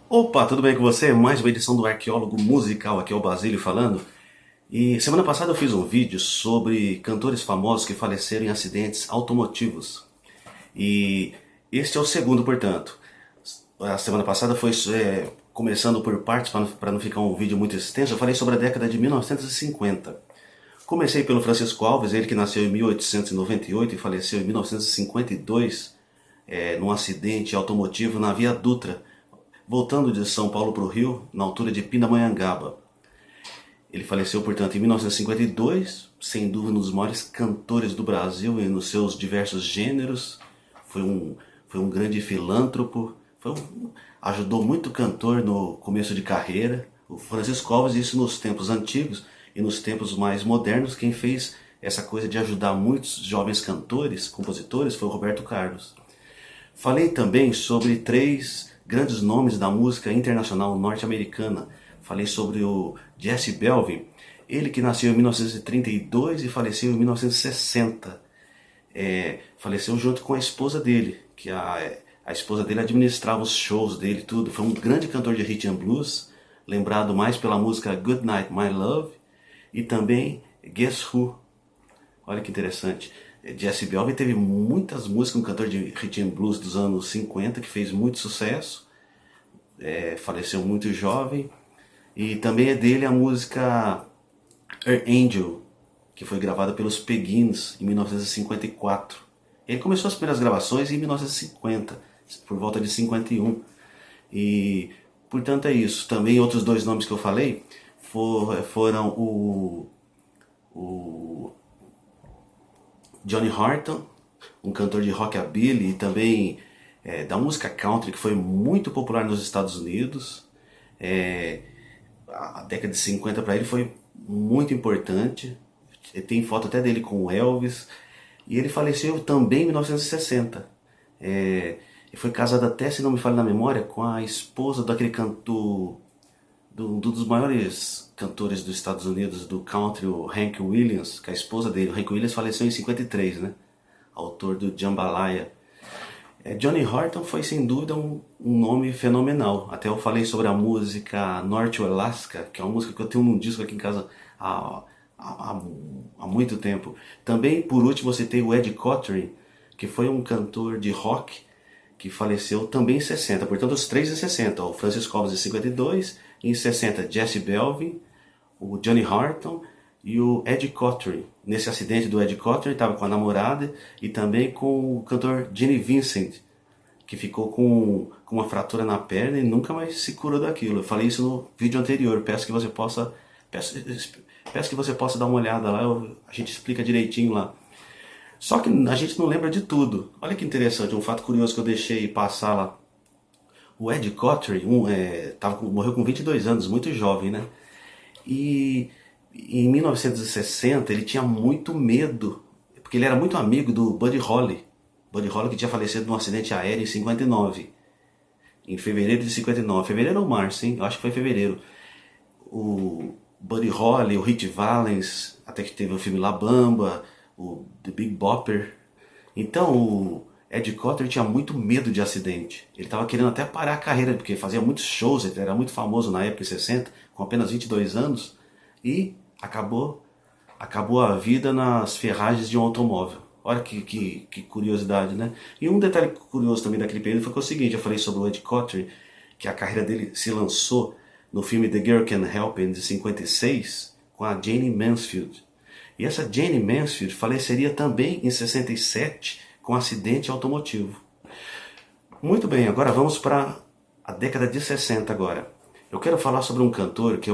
Opa, tudo bem com você? Mais uma edição do Arqueólogo Musical, aqui é o Basílio falando. E semana passada eu fiz um vídeo sobre cantores famosos que faleceram em acidentes automotivos. E este é o segundo, portanto. A semana passada foi começando por partes, para não ficar um vídeo muito extenso, eu falei sobre a década de 1950. Comecei pelo Francisco Alves, ele que nasceu em 1898 e faleceu em 1952, num acidente automotivo na Via Dutra, voltando de São Paulo para o Rio, na altura de Pindamonhangaba. Ele faleceu, portanto, em 1952, sem dúvida um dos maiores cantores do Brasil e nos seus diversos gêneros. Foi um grande filântropo, ajudou muito cantor no começo de carreira. O Francisco Alves, isso nos tempos antigos e nos tempos mais modernos, quem fez essa coisa de ajudar muitos jovens cantores, compositores, foi o Roberto Carlos. Falei também sobre três grandes nomes da música internacional norte-americana. Falei sobre o Jesse Belvin, ele que nasceu em 1932 e faleceu em 1960. Faleceu junto com a esposa dele, que a esposa dele administrava os shows dele, tudo. Foi um grande cantor de rhythm and blues, lembrado mais pela música Good Night My Love e também Guess Who. Olha que interessante. Jesse Belvin teve muitas músicas, um cantor de rhythm and blues dos anos 50 que fez muito sucesso, faleceu muito jovem. E também é dele a música Her Angel, que foi gravada pelos Peguins em 1954. Ele começou as primeiras gravações em 1950, por volta de 51. E, portanto, é isso. Também outros dois nomes que eu falei foram o Johnny Horton, um cantor de rockabilly e também da música country, que foi muito popular nos Estados Unidos. A década de 50 para ele foi muito importante. Tem foto até dele com o Elvis. E ele faleceu também em 1960. Ele foi casado até, se não me falha na memória, com a esposa daquele cantor, dos maiores cantores dos Estados Unidos, do country, o Hank Williams, que é a esposa dele. O Hank Williams faleceu em 53, né? Autor do Jambalaya. Johnny Horton foi sem dúvida um nome fenomenal. Até eu falei sobre a música North Alaska, que é uma música que eu tenho num disco aqui em casa há muito tempo. Também, por último, você tem o Eddie Cochran, que foi um cantor de rock que faleceu também em 60. Portanto, os três em 60. O Francisco Alves em 52, em 60 Jesse Belvin, o Johnny Horton e o Eddie Cochran. Nesse acidente do Eddie Cochran, ele estava com a namorada e também com o cantor Gene Vincent, que ficou com uma fratura na perna e nunca mais se curou daquilo. Eu falei isso no vídeo anterior. Peço que você possa dar uma olhada lá, a gente explica direitinho lá. Só que a gente não lembra de tudo. Olha que interessante, um fato curioso que eu deixei passar lá. O Eddie Cochran morreu com 22 anos, muito jovem, né? E em 1960 ele tinha muito medo, porque ele era muito amigo do Buddy Holly. Buddy Holly, que tinha falecido num acidente aéreo em 59. Em fevereiro de 59. Fevereiro ou março, hein? Eu acho que foi fevereiro. O Buddy Holly, o Ritchie Valens, até que teve o filme La Bamba, o The Big Bopper. Então o Eddie Cochran tinha muito medo de acidente. Ele estava querendo até parar a carreira, porque fazia muitos shows, ele era muito famoso na época, em 60, com apenas 22 anos, e acabou a vida nas ferragens de um automóvel. Olha que curiosidade, né? E um detalhe curioso também daquele período foi que é o seguinte, eu falei sobre o Eddie Cochran, que a carreira dele se lançou no filme The Girl Can Help It, de 56, com a Jayne Mansfield. E essa Jayne Mansfield faleceria também em 67 com um acidente automotivo. Muito bem, agora vamos para a década de 60 agora. Eu quero falar sobre um cantor que é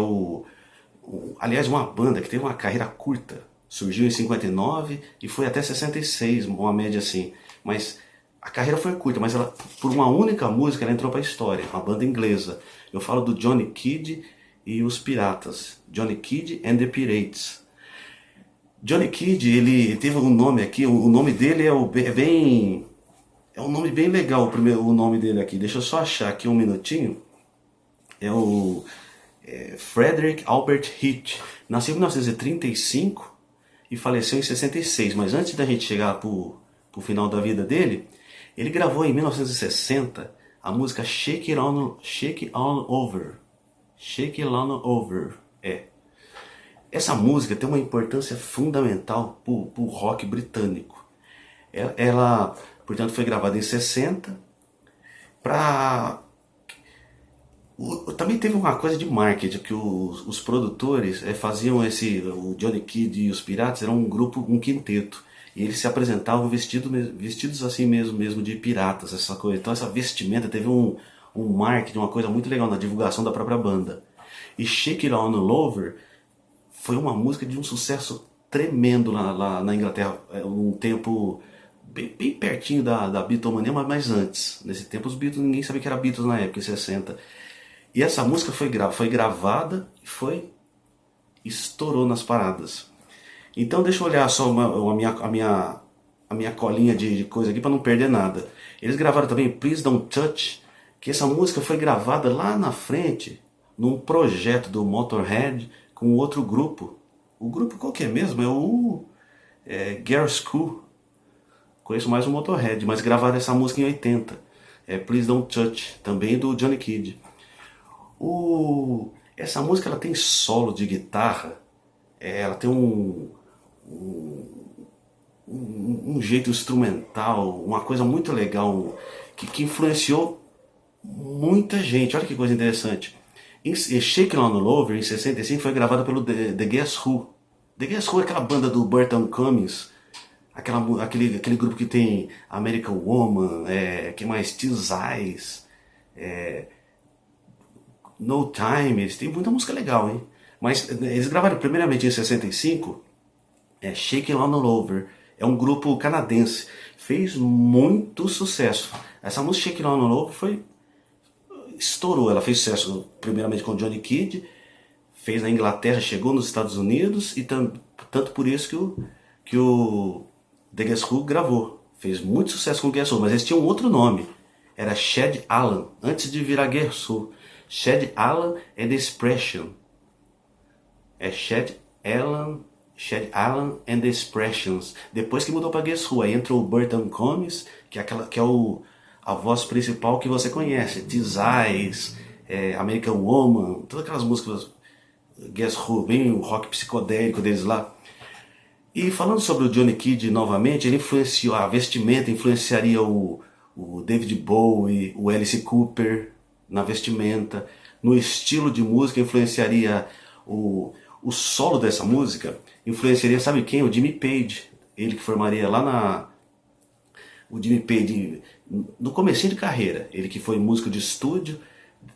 aliás, uma banda que teve uma carreira curta. Surgiu em 59 e foi até 66, uma média assim. Mas a carreira foi curta, mas por uma única música ela entrou para a história. Uma banda inglesa. Eu falo do Johnny Kidd e os Piratas. Johnny Kidd and the Pirates. Johnny Kidd, ele teve um nome aqui, o nome dele é um nome bem legal, o nome dele aqui. Deixa eu só achar aqui um minutinho. É o Frederick Albert Hitch. Nasceu em 1935 e faleceu em 66. Mas antes da gente chegar pro final da vida dele, ele gravou em 1960 a música Shake On Over. Shake It On Over. Essa música tem uma importância fundamental para o rock britânico. Ela, portanto, foi gravada em 60 para... Também teve uma coisa de marketing, que os produtores faziam o Johnny Kidd e os Piratas eram um grupo, um quinteto. E eles se apresentavam vestidos assim mesmo de piratas, essa coisa. Então essa vestimenta teve um marketing, uma coisa muito legal na divulgação da própria banda. E Shake It On Over foi uma música de um sucesso tremendo lá na Inglaterra, um tempo bem pertinho da Beatlemania, mas antes. Nesse tempo os Beatles, ninguém sabia que era Beatles na época, em 60. E essa música foi gravada e estourou nas paradas. Então deixa eu olhar só a minha colinha de coisa aqui para não perder nada. Eles gravaram também Please Don't Touch, que essa música foi gravada lá na frente, num projeto do Motorhead com outro grupo. O grupo qual que é mesmo? É o Girls' School. Conheço mais o Motorhead, mas gravaram essa música em 80. Please Don't Touch, também do Johnny Kidd. Essa música ela tem solo de guitarra, ela tem um jeito instrumental, uma coisa muito legal, que influenciou muita gente. Olha que coisa interessante. Shake It On Over, em 65, foi gravada pelo The Guess Who. The Guess Who é aquela banda do Burton Cummings, aquele grupo que tem American Woman, que mais? Tears Eyes, No Time, eles têm muita música legal, hein? Mas eles gravaram primeiramente em 65, Shake It On Over. É um grupo canadense. Fez muito sucesso. Essa música Shake It On Over estourou. Ela fez sucesso primeiramente com Johnny Kidd, fez na Inglaterra, chegou nos Estados Unidos e tanto por isso que o The Guess Who gravou. Fez muito sucesso com o Guess Who, mas eles tinham um outro nome. Era Chad Alan, antes de virar Guess Who. Chad Alan and the Expression. Chad Alan and the Expressions. Depois que mudou para Guess Who, aí entrou o Burton Cummings, que é a voz principal que você conhece. Tears Eyes, American Woman, todas aquelas músicas Guess Who, bem o rock psicodélico deles lá. E falando sobre o Johnny Kidd novamente, ele influenciou, a vestimenta influenciaria o David Bowie, o Alice Cooper na vestimenta. No estilo de música influenciaria o solo dessa música, influenciaria, sabe quem? O Jimmy Page. Ele que formaria o Jimmy Page no comecinho de carreira. Ele que foi músico de estúdio,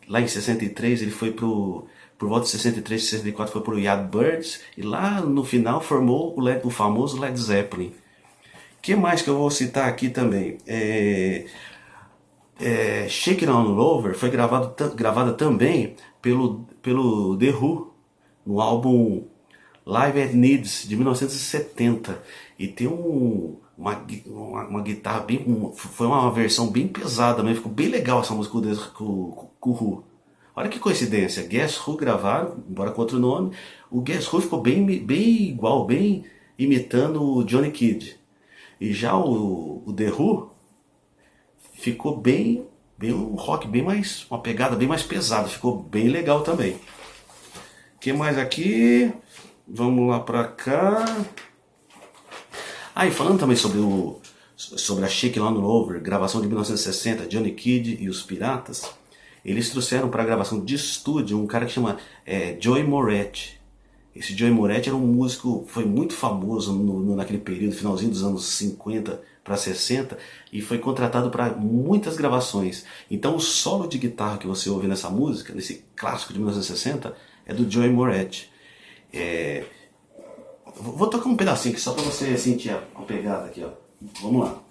lá em 63 ele foi por volta de 63, 64 foi pro Yardbirds, e lá no final formou o famoso Led Zeppelin. O que mais que eu vou citar aqui também? Shake It On Over foi gravada também pelo The Who, no álbum Live at Leeds, de 1970. E tem uma guitarra foi uma versão bem pesada, mas ficou bem legal essa música com o Who. Olha que coincidência, Guess Who gravaram, embora com outro nome, o Guess Who ficou bem igual, bem imitando o Johnny Kidd. E já o The Who ficou bem um rock uma pegada bem mais pesada, ficou bem legal também. O que mais aqui? Vamos lá pra cá. E falando também sobre a Shake It On Over, gravação de 1960, Johnny Kidd e os Piratas, eles trouxeram para a gravação de estúdio um cara que chama Joey Moretti. Esse Joey Moretti era um músico, foi muito famoso naquele período, finalzinho dos anos 50 para 60, e foi contratado para muitas gravações. Então o solo de guitarra que você ouve nessa música, nesse clássico de 1960, é do Joey Moretti. Vou tocar um pedacinho aqui só para você sentir a pegada aqui, ó. Vamos lá.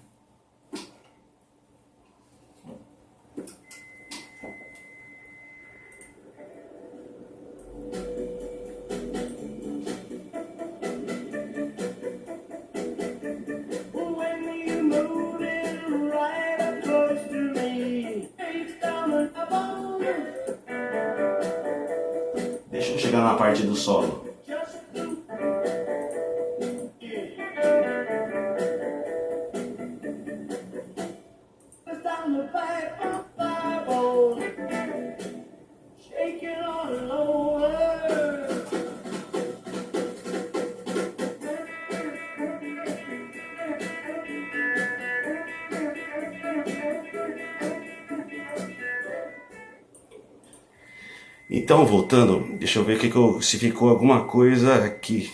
Deixa eu chegar na parte do solo. Então, voltando, deixa eu ver se ficou alguma coisa aqui.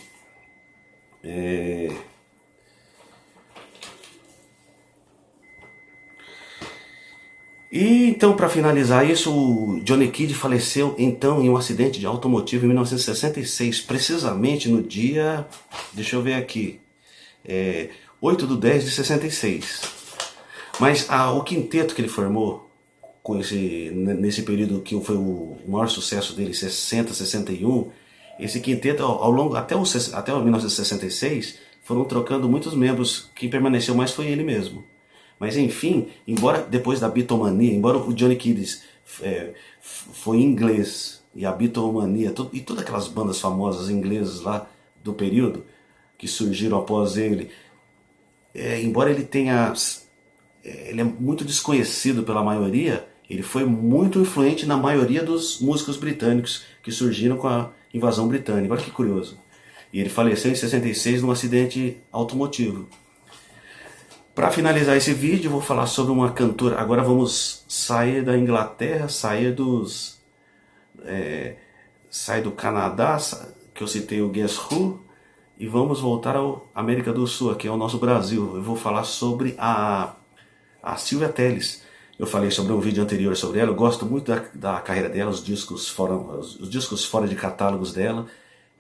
E então, para finalizar isso, o Johnny Kidd faleceu então em um acidente de automotivo em 1966, precisamente no dia, deixa eu ver aqui, 8/10/66. Mas o quinteto que ele formou nesse período que foi o maior sucesso dele, 60, 61, esse quinteto ao longo até o 1966 foram trocando muitos membros. Quem permaneceu mais foi ele mesmo. Mas enfim, embora depois da Beatlemania, embora o Johnny Kidd foi inglês e a Beatlemania e todas aquelas bandas famosas inglesas lá do período que surgiram após ele, embora ele é muito desconhecido pela maioria, ele foi muito influente na maioria dos músicos britânicos que surgiram com a invasão britânica. Olha que curioso. E ele faleceu em 66 num acidente automotivo. Para finalizar esse vídeo, eu vou falar sobre uma cantora. Agora vamos sair da Inglaterra, sair do Canadá, que eu citei o Guess Who, e vamos voltar à América do Sul, que é o nosso Brasil. Eu vou falar sobre a Sylvia Telles. Eu falei sobre um vídeo anterior sobre ela. Eu gosto muito da carreira dela, os discos fora de catálogos dela.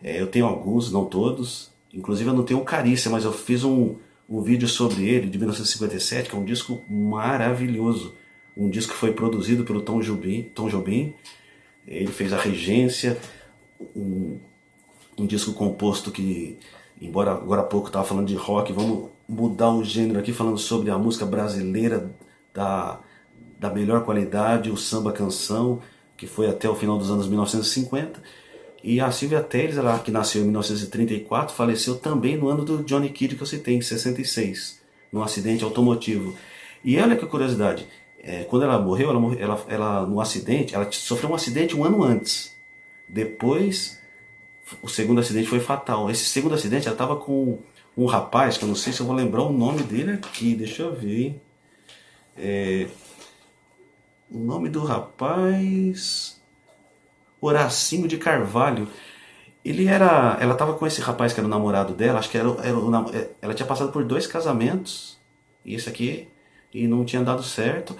Eu tenho alguns, não todos. Inclusive eu não tenho o Carícia, mas eu fiz um vídeo sobre ele, de 1957, que é um disco maravilhoso. Um disco que foi produzido pelo Tom Jobim. Ele fez a Regência, um disco composto que, embora agora há pouco estava falando de rock, vamos mudar o gênero aqui, falando sobre a música brasileira da melhor qualidade, o samba canção, que foi até o final dos anos 1950. E a Sylvia Telles, ela que nasceu em 1934, faleceu também no ano do Johnny Kidd, que eu citei, em 66, num acidente automotivo. E olha que curiosidade, quando ela morreu, no acidente, ela sofreu um acidente um ano antes. Depois, o segundo acidente foi fatal. Esse segundo acidente, ela estava com um rapaz, que eu não sei se eu vou lembrar o nome dele aqui, deixa eu ver, hein? O nome do rapaz... Horacinho de Carvalho. Ela estava com esse rapaz que era o namorado dela, acho que ela tinha passado por 2 casamentos, e não tinha dado certo.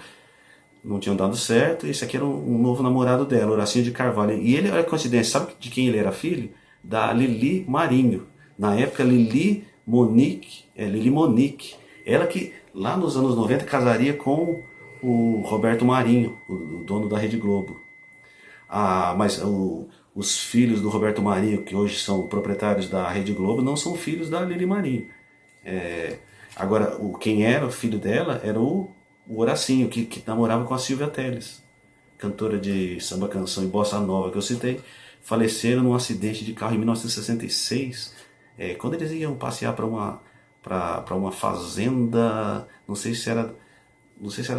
Não tinham dado certo, e esse aqui era um novo namorado dela, Horacinho de Carvalho. E ele, olha a coincidência, sabe de quem ele era filho? Da Lili Marinho. Na época, Lili Monique. Ela que, lá nos anos 90, casaria com o Roberto Marinho, o dono da Rede Globo. Mas os filhos do Roberto Marinho, que hoje são proprietários da Rede Globo, não são filhos da Lili Marinho. Agora, quem era o filho dela era o Horacinho, que namorava com a Sylvia Telles, cantora de samba canção e bossa nova que eu citei. Faleceram num acidente de carro em 1966, quando eles iam passear para uma fazenda, não sei se era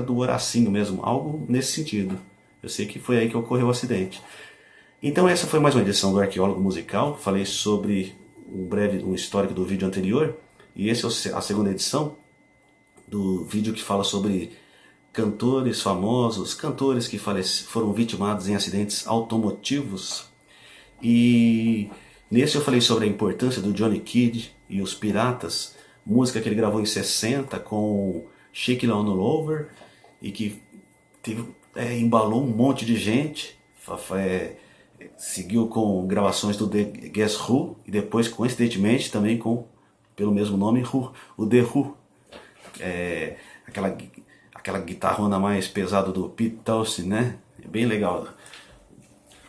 do Horacinho mesmo, algo nesse sentido. Eu sei que foi aí que ocorreu o acidente. Então essa foi mais uma edição do Arqueólogo Musical. Falei sobre um histórico do vídeo anterior. E essa é a segunda edição do vídeo que fala sobre cantores famosos, cantores que foram vitimados em acidentes automotivos. E nesse eu falei sobre a importância do Johnny Kidd e os Piratas, música que ele gravou em 60 com Shake It On All Over, e que embalou um monte de gente. Seguiu com gravações do The Guess Who, e depois, coincidentemente, também pelo mesmo nome, o The Who. Aquela guitarrona mais pesada do Pete Townshend, né? É bem legal.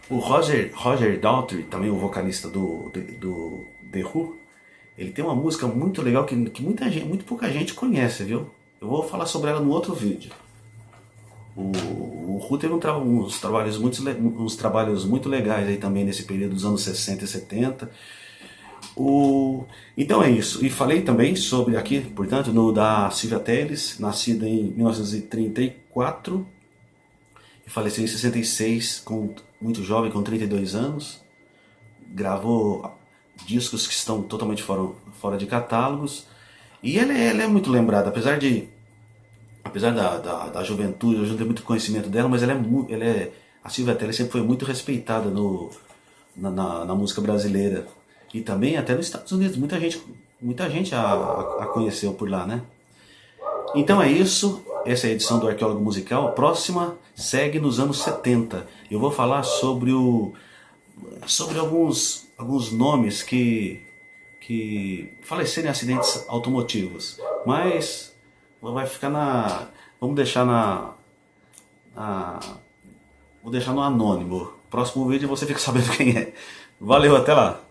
O Roger Daltrey, também o vocalista do The Who, ele tem uma música muito legal que muito pouca gente conhece, viu? Eu vou falar sobre ela no outro vídeo. O Who teve uns trabalhos muito legais aí também nesse período dos anos 60 e 70. Então é isso. E falei também sobre aqui, portanto, da Sylvia Telles, nascida em 1934 e faleceu em 66, muito jovem, com 32 anos. Gravou discos que estão totalmente fora de catálogos. E ela é muito lembrada, apesar da juventude, eu não tenho muito conhecimento dela, mas A Silvia Telles sempre foi muito respeitada na música brasileira. E também até nos Estados Unidos. Muita gente a conheceu por lá, né? Então é isso. Essa é a edição do Arqueólogo Musical. A próxima segue nos anos 70. Eu vou falar sobre alguns nomes que faleceram em acidentes automotivos. Mas vai ficar na... Vamos deixar vou deixar no anônimo. Próximo vídeo você fica sabendo quem é. Valeu, até lá!